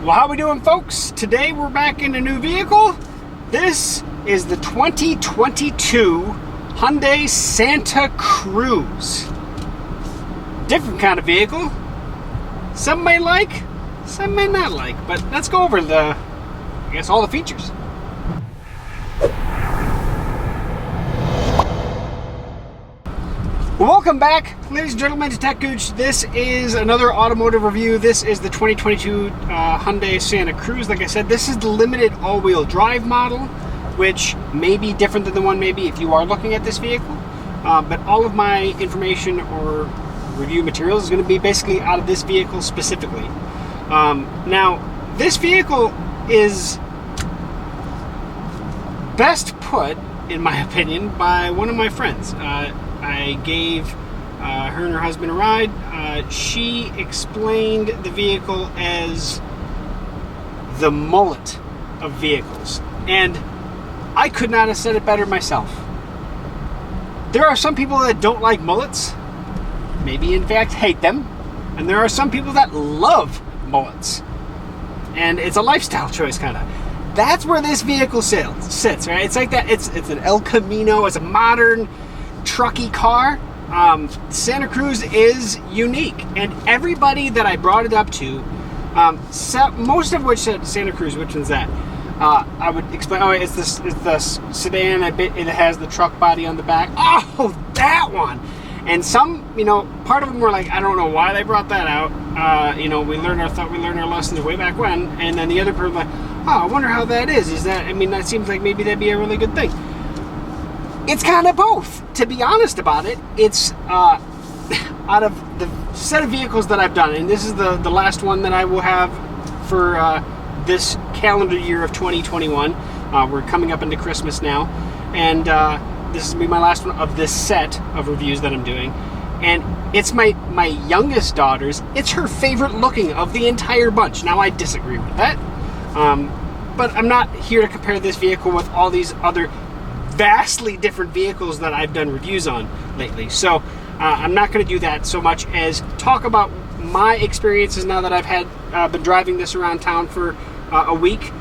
Well, how we doing, folks? Today we're back in a new vehicle. This is the 2022 Hyundai Santa Cruz. Different kind of vehicle. Some may like, some may not like, but let's go over all the features. Welcome back, ladies and gentlemen, to techgooch. This is another automotive review. This is the 2022 Hyundai Santa Cruz. Like I said, this is the limited all-wheel drive model, which may be different than the one maybe if you are looking at this vehicle. But all of my information or review materials is going to be basically out of this vehicle specifically. Now, this vehicle is best put, in my opinion, by one of my friends. I gave her and her husband a ride. She explained the vehicle as the mullet of vehicles. And I could not have said it better myself. There are some people that don't like mullets, maybe in fact hate them. And there are some people that love mullets. And it's a lifestyle choice, kind of. That's where this vehicle sits, right? It's like that. It's an El Camino. It's a modern trucky car. Santa Cruz is unique, and everybody that I brought it up to, most of which said Santa Cruz. Which one's that? I would explain. Oh, it's the sedan. It has the truck body on the back. Oh, that one. And some, part of them were like, I don't know why they brought that out. We learned our lessons way back when. And then the other person like, oh, I wonder how that is. That seems like maybe that'd be a really good thing. It's kind of both, to be honest about it. It's out of the set of vehicles that I've done, and this is the last one that I will have for this calendar year of 2021. We're coming up into Christmas now, and this is going to be my last one of this set of reviews that I'm doing. And it's my youngest daughter's. It's her favorite looking of the entire bunch. Now, I disagree with that, but I'm not here to compare this vehicle with all these other vastly different vehicles that I've done reviews on lately. So I'm not going to do that so much as talk about my experiences now that I've been driving this around town for a week.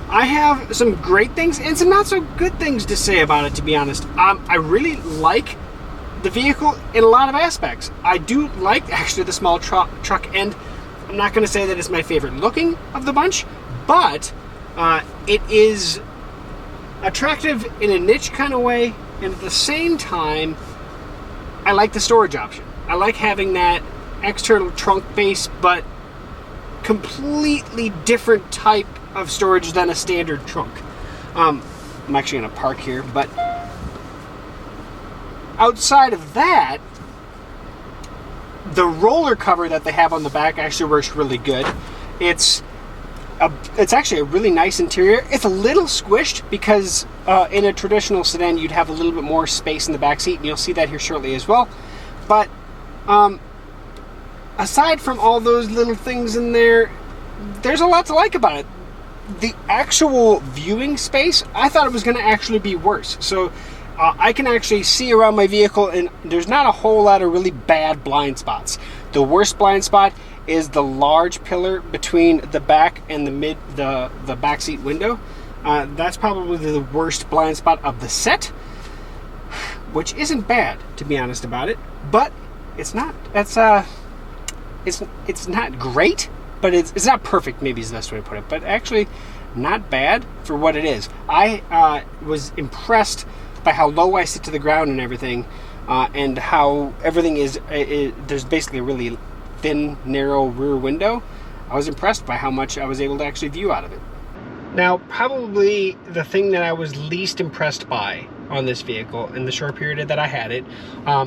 I have some great things and some not so good things to say about it, to be honest. I really like the vehicle in a lot of aspects. I do like actually the small truck end. I'm not going to say that it's my favorite looking of the bunch, but it is attractive in a niche kind of way, and at the same time, I like the storage option. I like having that external trunk base, but completely different type of storage than a standard trunk. I'm actually going to park here, but outside of that, the roller cover that they have on the back actually works really good. It's actually a really nice interior. It's a little squished because in a traditional sedan you'd have a little bit more space in the back seat, and you'll see that here shortly as well. But aside from all those little things in there, there's a lot to like about it. The actual viewing space, I thought it was going to actually be worse. So I can actually see around my vehicle, and there's not a whole lot of really bad blind spots. The worst blind spot is the large pillar between the back and the back seat window. That's probably the worst blind spot of the set, which isn't bad, to be honest about it. But it's not. It's not great, but it's not perfect. Maybe is the best way to put it. But actually, not bad for what it is. I was impressed by how low I sit to the ground and everything, and how everything is. There's basically a really thin, narrow rear window. I was impressed by how much I was able to actually view out of it. Now, probably the thing that I was least impressed by on this vehicle in the short period that I had it,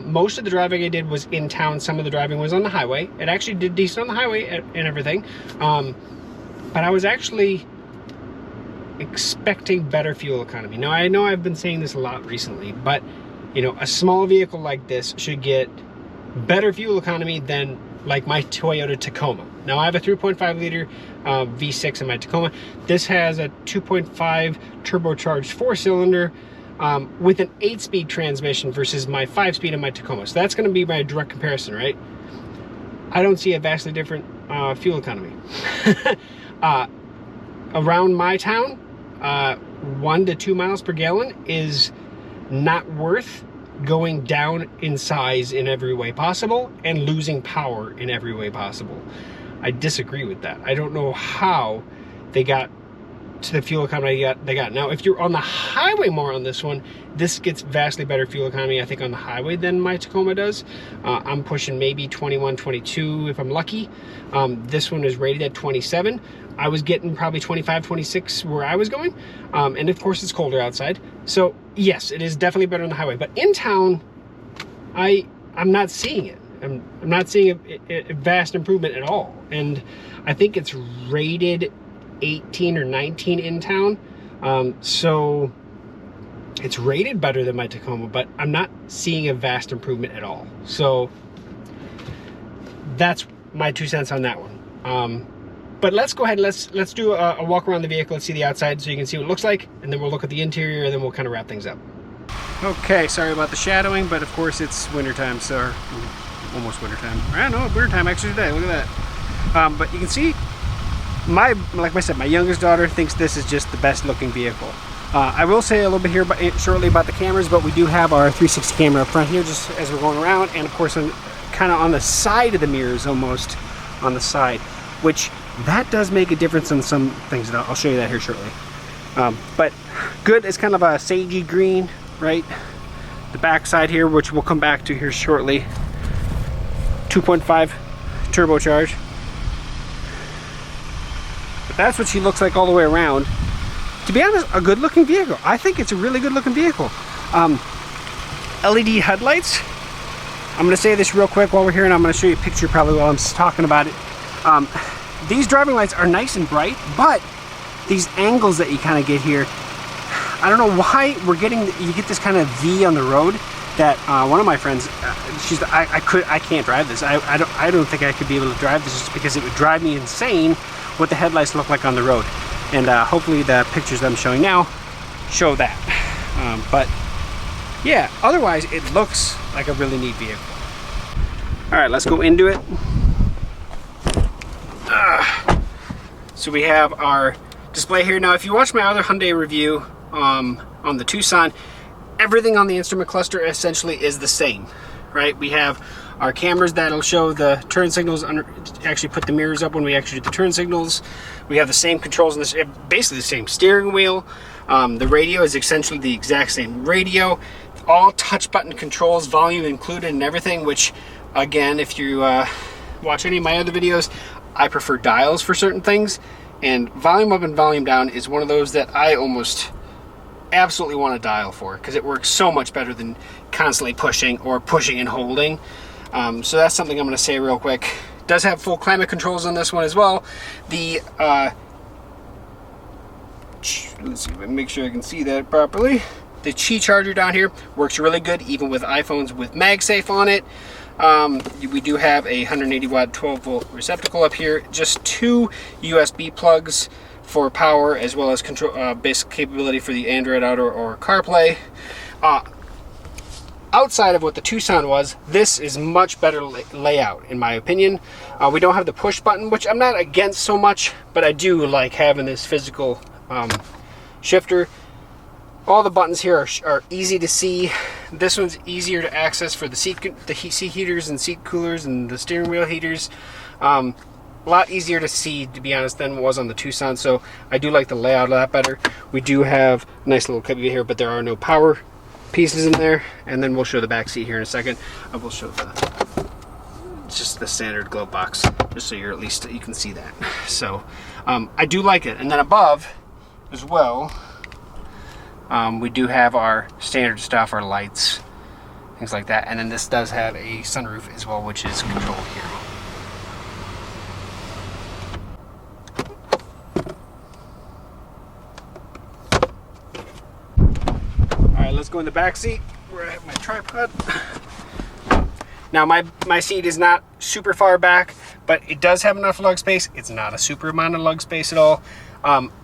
most of the driving I did was in town. Some of the driving was on the highway. It actually did decent on the highway and everything, but I was actually expecting better fuel economy. Now, I know I've been saying this a lot recently, but a small vehicle like this should get better fuel economy than like my Toyota Tacoma. Now, I have a 3.5 liter V6 in my Tacoma. This has a 2.5 turbocharged 4-cylinder with an 8-speed transmission versus my 5-speed in my Tacoma. So that's going to be my direct comparison, right? I don't see a vastly different fuel economy. Around my town, 1 to 2 miles per gallon is not worth going down in size in every way possible and losing power in every way possible. I disagree with that. I don't know how they got to the fuel economy they got. Now, if you're on the highway more on this one, this gets vastly better fuel economy, I think, on the highway than my Tacoma does. I'm pushing maybe 21, 22 if I'm lucky. This one is rated at 27. I was getting probably 25, 26 where I was going. And of course it's colder outside. So yes, it is definitely better on the highway, but in town, I'm not seeing it. I'm not seeing a vast improvement at all. And I think it's rated 18 or 19 in town. So it's rated better than my Tacoma, but I'm not seeing a vast improvement at all. So that's my 2 cents on that one. But let's go ahead and let's do a walk around the vehicle. Let's see the outside so you can see what it looks like, and then we'll look at the interior, and then we'll kind of wrap things up. Okay, sorry about the shadowing, but of course it's wintertime, so almost wintertime. I don't know, wintertime actually today, look at that. But you can see, like I said, my youngest daughter thinks this is just the best looking vehicle. I will say a little bit here shortly about the cameras, but we do have our 360 camera up front here just as we're going around, and of course kind of on the side of the mirrors, almost on the side, which that does make a difference on some things, and I'll show you that here shortly. But good, it's kind of a sagey green, right? The back side here, which we'll come back to here shortly, 2.5 turbocharged. But that's what she looks like all the way around. To be honest, a good looking vehicle. I think it's a really good looking vehicle. LED headlights. I'm going to say this real quick while we're here, and I'm going to show you a picture probably while I'm talking about it. These driving lights are nice and bright, but these angles that you kind of get here, I don't know why you get this kind of V on the road. That one of my friends, I can't drive this. I don't think I could be able to drive this just because it would drive me insane what the headlights look like on the road. And hopefully the pictures that I'm showing now show that. But yeah, otherwise it looks like a really neat vehicle. All right, let's go into it. So we have our display here. Now, if you watch my other Hyundai review on the Tucson, everything on the instrument cluster essentially is the same, right? We have our cameras that'll show the turn signals, actually put the mirrors up when we actually do the turn signals. We have the same controls in this, basically the same steering wheel. The radio is essentially the exact same radio. All touch button controls, volume included and everything, which again, if you watch any of my other videos, I prefer dials for certain things, and volume up and volume down is one of those that I almost absolutely want to dial for, because it works so much better than constantly pushing or pushing and holding. So that's something I'm going to say real quick. It does have full climate controls on this one as well. The let's see if I can make sure I can see that properly. The Qi charger down here works really good even with iPhones with MagSafe on it. We do have a 180 watt 12 volt receptacle up here, just 2 USB plugs for power, as well as control basic capability for the Android Auto or CarPlay. Outside of what the Tucson was, this is much better layout in my opinion. We don't have the push button, which I'm not against so much, but I do like having this physical shifter. All the buttons here are easy to see. This one's easier to access for the seat heaters and seat coolers and the steering wheel heaters. A lot easier to see, to be honest, than it was on the Tucson, so I do like the layout a lot better. We do have a nice little cubby here, but there are no power pieces in there. And then we'll show the back seat here in a second. I will show just the standard glove box, just so you're at least you can see that. So I do like it. And then above as well, we do have our standard stuff, our lights, things like that. And then this does have a sunroof as well, which is controlled here. All right, let's go in the back seat where I have my tripod. Now my seat is not super far back, but it does have enough lug space. It's not a super amount of lug space at all.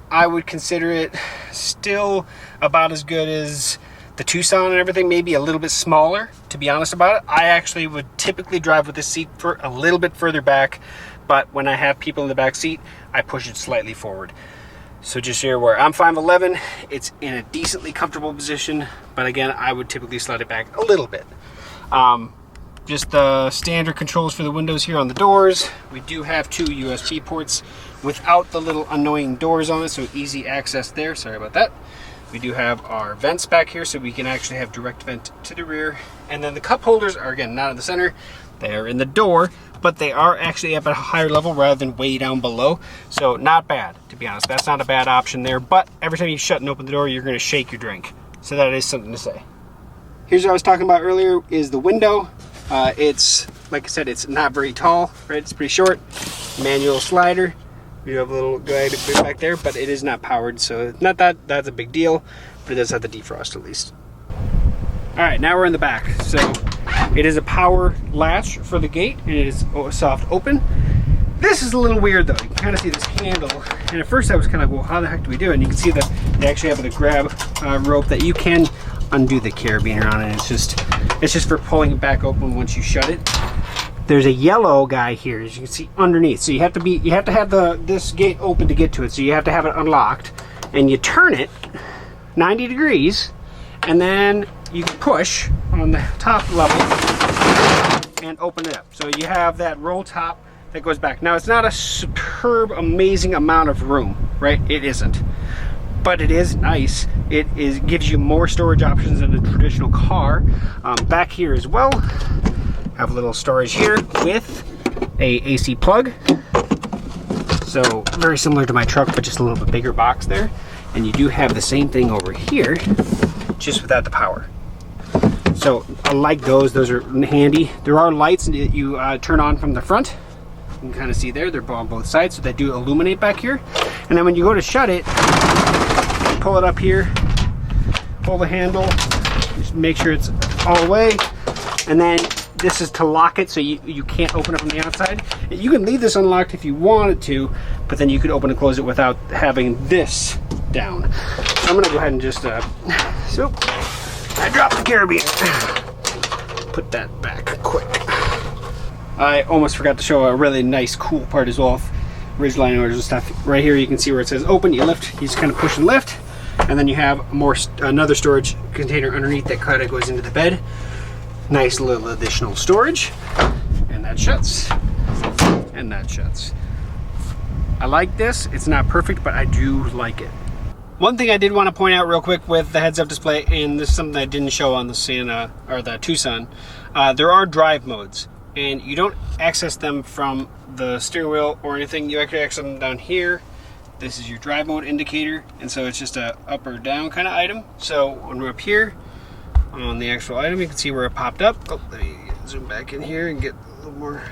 I would consider it still about as good as the Tucson and everything, maybe a little bit smaller, to be honest about it. I actually would typically drive with this seat for a little bit further back, but when I have people in the back seat, I push it slightly forward. So just so you're aware, I'm 5'11", it's in a decently comfortable position, but again, I would typically slide it back a little bit. Just the standard controls for the windows here on the doors. We do have 2 USB ports without the little annoying doors on it, so easy access there. Sorry about that. We do have our vents back here, so we can actually have direct vent to the rear. And then the cup holders are, again, not in the center. They are in the door, but they are actually up at a higher level rather than way down below. So not bad, to be honest. That's not a bad option there, but every time you shut and open the door, you're gonna shake your drink. So that is something to say. Here's what I was talking about earlier, is the window. It's, like I said, it's not very tall, right? It's pretty short. Manual slider. We do have a little guide back there, but it is not powered, so not that's a big deal, but it does have the defrost at least. All right, now we're in the back. So it is a power latch for the gate, and it is a soft open. This is a little weird though. You can kind of see this handle, and at first I was kind of like, well, how the heck do we do it? And you can see that they actually have the grab rope that you can undo the carabiner on, and it's just for pulling it back open once you shut it. There's a yellow guy here, as you can see underneath. So you have to have this gate open to get to it. So you have to have it unlocked, and you turn it 90 degrees, and then you push on the top level and open it up. So you have that roll top that goes back. Now it's not a superb, amazing amount of room, right? It isn't. But it is nice. It gives you more storage options than a traditional car. Back here as well, have a little storage here with a AC plug. So very similar to my truck, but just a little bit bigger box there. And you do have the same thing over here, just without the power. So I like those are handy. There are lights that you turn on from the front. You can kind of see there, they're on both sides, so they do illuminate back here. And then when you go to shut it, pull it up here, pull the handle, just make sure it's all the way, and then this is to lock it so you can't open it from the outside. You can leave this unlocked if you wanted to, but then you could open and close it without having this down. So I'm gonna go ahead and just, so I dropped the carabiner. Put that back quick. I almost forgot to show a really nice, cool part as well. Ridgeline orders and stuff. Right here you can see where it says open, you lift, you just kind of push and lift, and then you have another storage container underneath that kind of goes into the bed. Nice little additional storage, and that shuts, and that shuts. I like this. It's not perfect, but I do like it. One thing I did want to point out real quick with the heads-up display, and this is something I didn't show on the Santa or the Tucson, there are drive modes, and you don't access them from the steering wheel or anything. You actually access them down here. This is your drive mode indicator, and so it's just a up or down kind of item. So when we're up here on the actual item, you can see where it popped up. Oh, let me zoom back in here and get a little more.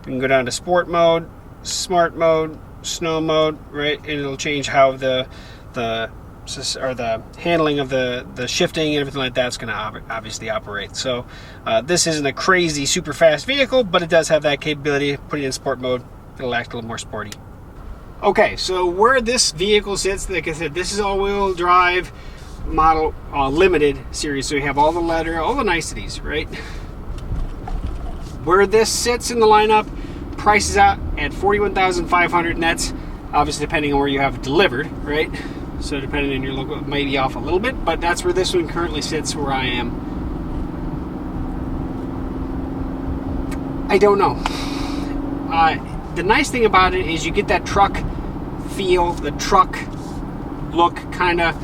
You can go down to sport mode, smart mode, snow mode, right? And it'll change how the handling of the shifting and everything like that's going to obviously operate. So this isn't a crazy super fast vehicle, but it does have that capability. Put it in sport mode, it'll act a little more sporty. Okay, so where this vehicle sits, like I said, this is all-wheel drive model limited series, so you have all the leather, all the niceties, right? Where this sits in the lineup, prices out at $41,500, and that's obviously depending on where you have it delivered, right? So depending on your local, it may be off a little bit, but that's where this one currently sits, where I am. I don't know. The nice thing about it is you get that truck feel, the truck look kind of,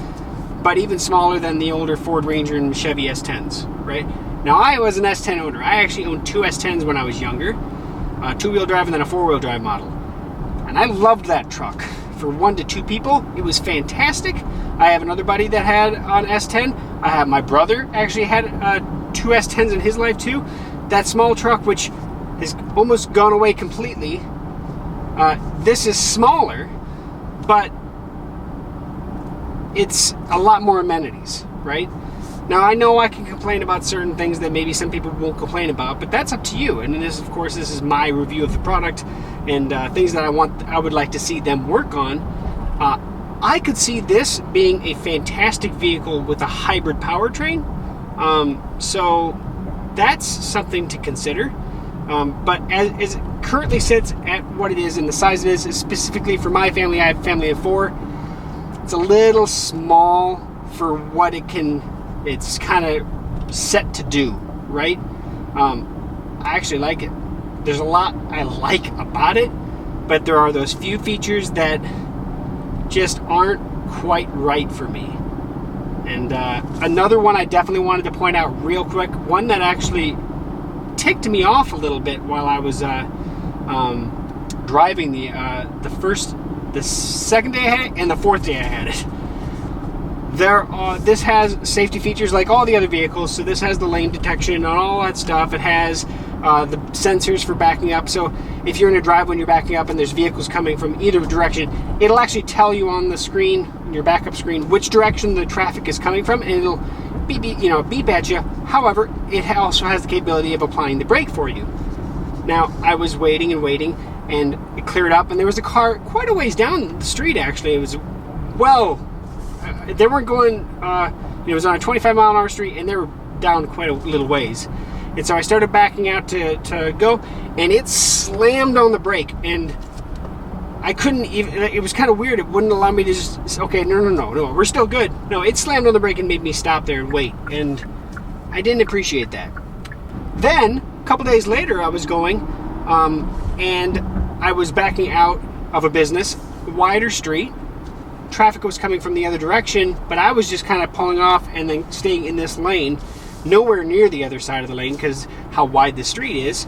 but even smaller than the older Ford Ranger and Chevy S10s, right? Now I was an S10 owner. I actually owned 2 S10s when I was younger, two-wheel drive and then a 4-wheel drive model. And I loved that truck. For 1 to 2 people, it was fantastic. I have another buddy that had an S10. I have my brother actually had 2 S10s in his life too. That small truck, which has almost gone away completely. This is smaller, but it's a lot more amenities, right? Now I know I can complain about certain things that maybe some people won't complain about, but that's up to you. And this, of course, this is my review of the product and things that I would like to see them work on. I could see this being a fantastic vehicle with a hybrid powertrain. So that's something to consider. But as it currently sits at what it is and the size it is specifically for my family, I have a family of 4. It's a little small for what it's kind of set to do, right? I actually like it. There's a lot I like about it, but there are those few features that just aren't quite right for me. And another one I definitely wanted to point out real quick, one that actually ticked me off a little bit while I was driving the second day I had it and the 4th day I had it. This has safety features like all the other vehicles. So this has the lane detection and all that stuff. It has the sensors for backing up. So if you're in a drive when you're backing up and there's vehicles coming from either direction, it'll actually tell you on the screen, your backup screen, which direction the traffic is coming from, and it'll beep at you. However, it also has the capability of applying the brake for you. Now, I was waiting, and it cleared up, and there was a car quite a ways down the street. Actually, it was they weren't going. It was on a 25-mile-an-hour street, and they were down quite a little ways. And so I started backing out to go, and it slammed on the brake, and I couldn't even. It was kind of weird. It wouldn't allow me to just. Okay, no, we're still good. No, it slammed on the brake and made me stop there and wait, and I didn't appreciate that. Then a couple days later, I was going, and I was backing out of a business, wider street. Traffic was coming from the other direction, but I was just kind of pulling off and then staying in this lane, nowhere near the other side of the lane because how wide the street is.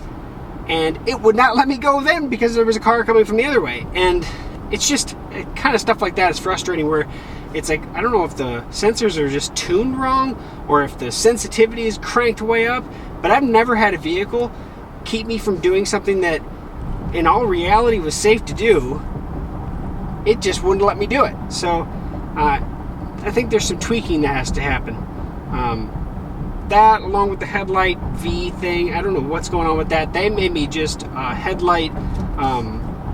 And it would not let me go then because there was a car coming from the other way. And it's just kind of stuff like that is frustrating, where it's like, I don't know if the sensors are just tuned wrong or if the sensitivity is cranked way up, but I've never had a vehicle keep me from doing something that in all reality was safe to do. It just wouldn't let me do it. So I think there's some tweaking that has to happen. That, along with the headlight V thing, I don't know what's going on with that. They made me just a headlight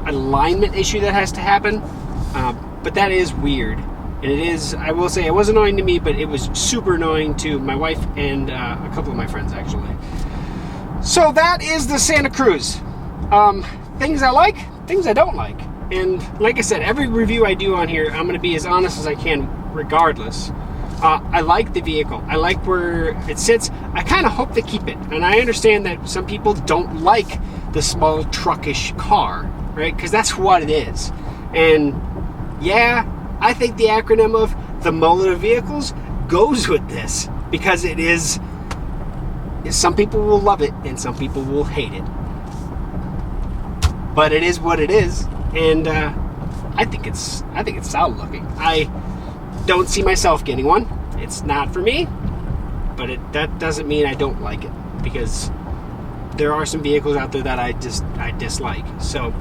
alignment issue that has to happen. But that is weird. And it is, I will say, it was annoying to me, but it was super annoying to my wife and a couple of my friends, actually. So that is the Santa Cruz. Things I like, things I don't like. And like I said, every review I do on here, I'm going to be as honest as I can regardless. I like the vehicle. I like where it sits. I kind of hope they keep it. And I understand that some people don't like the small truckish car, right? Because that's what it is. And yeah, I think the acronym of the mullet of vehicles goes with this, because it is, some people will love it and some people will hate it. But it is what it is. And I think it's solid looking. I don't see myself getting one. It's not for me, but that doesn't mean I don't like it, because there are some vehicles out there that I dislike. So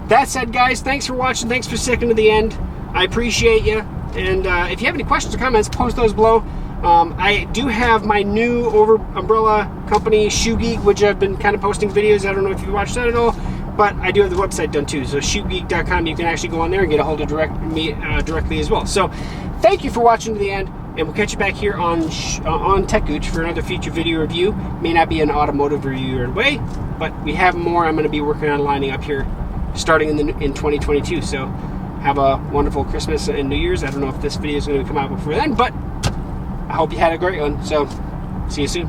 that said, guys, thanks for watching. Thanks for sticking to the end. I appreciate you. And if you have any questions or comments, post those below. I do have my new umbrella company, Shoe Geek, which I've been kind of posting videos. I don't know if you watched that at all, but I do have the website done too. So shoegeek.com, you can actually go on there and get a hold of me directly as well. So thank you for watching to the end, and we'll catch you back here on techgooch for another future video review. May not be an automotive review right away, but we have more I'm going to be working on lining up here starting in 2022. So have a wonderful Christmas and New Year's. I don't know if this video is going to come out before then, but I hope you had a great one. So see you soon.